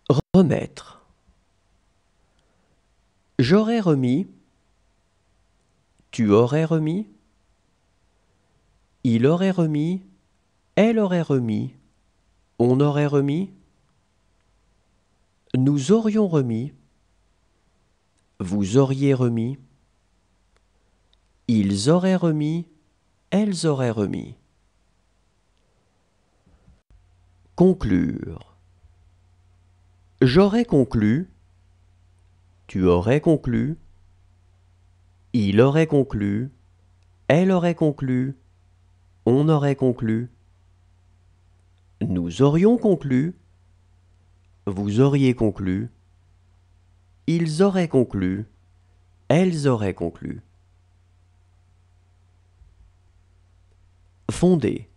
Remettre. J'aurais remis. Tu aurais remis. Il aurait remis. Elle aurait remis. On aurait remis. Nous aurions remis. Vous auriez remis. Ils auraient remis. Elles auraient remis. Conclure. J'aurais conclu. Tu aurais conclu. Il aurait conclu. Elle aurait conclu. On aurait conclu. Nous aurions conclu. Vous auriez conclu. Ils auraient conclu. Elles auraient conclu. Fonder.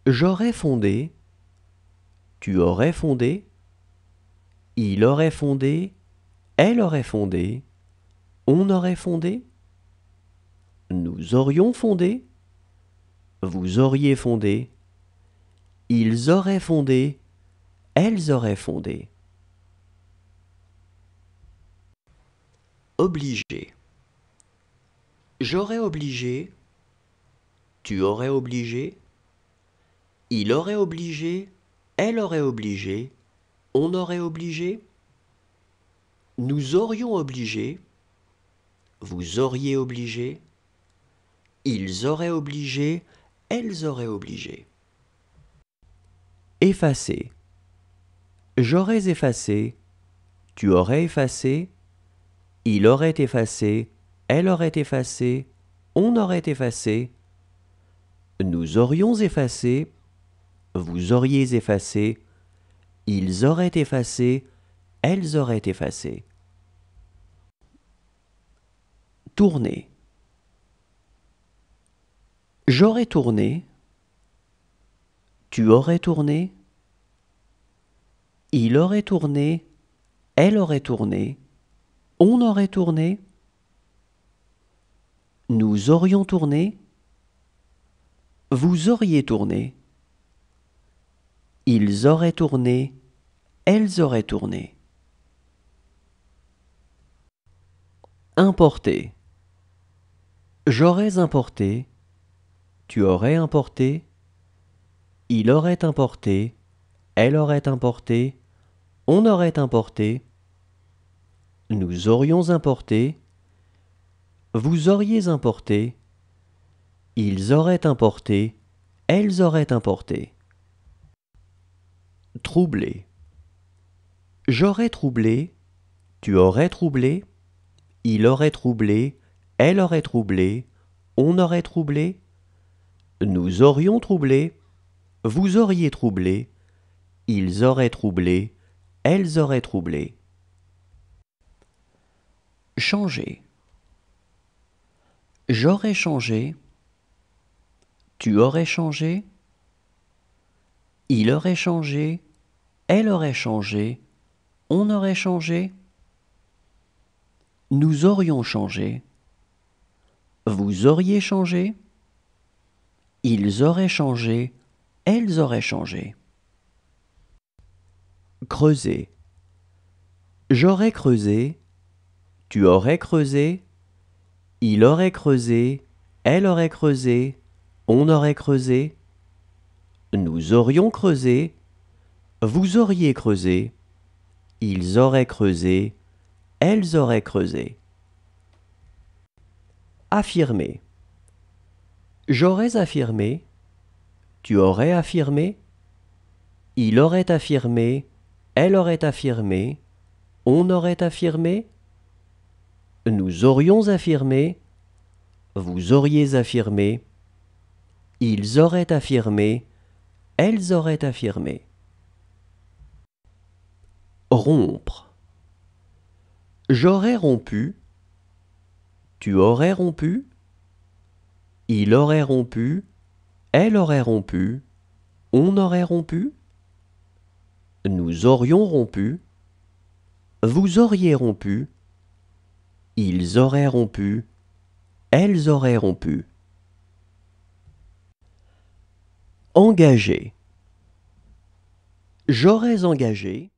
J'aurais fondé. Tu aurais fondé. Il aurait fondé. Elle aurait fondé. On aurait fondé. Nous aurions fondé. Vous auriez fondé. Ils auraient fondé. Elles auraient fondé. Obligé. J'aurais obligé. Tu aurais obligé. Il aurait obligé. Elle aurait obligé. On aurait obligé. Nous aurions obligé. Vous auriez obligé. Ils auraient obligé. Elles auraient obligé. Effacer. J'aurais effacé. Tu aurais effacé. Il aurait effacé. Elle aurait effacé. On aurait effacé. Nous aurions effacé. Vous auriez effacé. Ils auraient effacé. Elles auraient effacé. Tourner. J'aurais tourné. Tu aurais tourné. Il aurait tourné. Elle aurait tourné. On aurait tourné. Nous aurions tourné. Vous auriez tourné. Ils auraient tourné. Elles auraient tourné. Importer. J'aurais importé. Tu aurais importé. Il aurait importé. Elle aurait importé. On aurait importé. Nous aurions importé. Vous auriez importé. Ils auraient importé. Elles auraient importé. Troubler. J'aurais troublé. Tu aurais troublé. Il aurait troublé. Elle aurait troublé. On aurait troublé. Nous aurions troublé. Vous auriez troublé. Ils auraient troublé. Elles auraient troublé. Changer. J'aurais changé. Tu aurais changé. Il aurait changé. Elle aurait changé. On aurait changé. Nous aurions changé. Vous auriez changé. Ils auraient changé. Elles auraient changé. Creuser. J'aurais creusé. Tu aurais creusé. Il aurait creusé. Elle aurait creusé. On aurait creusé. Nous aurions creusé. Vous auriez creusé. Ils auraient creusé. Elles auraient creusé. Affirmer. J'aurais affirmé. Tu aurais affirmé. Il aurait affirmé. Elle aurait affirmé. On aurait affirmé. Nous aurions affirmé. Vous auriez affirmé. Ils auraient affirmé. Elles auraient affirmé. Rompre. J'aurais rompu. Tu aurais rompu. Il aurait rompu. Elle aurait rompu. On aurait rompu. Nous aurions rompu. Vous auriez rompu. Ils auraient rompu. Elles auraient rompu. Engager. J'aurais engagé.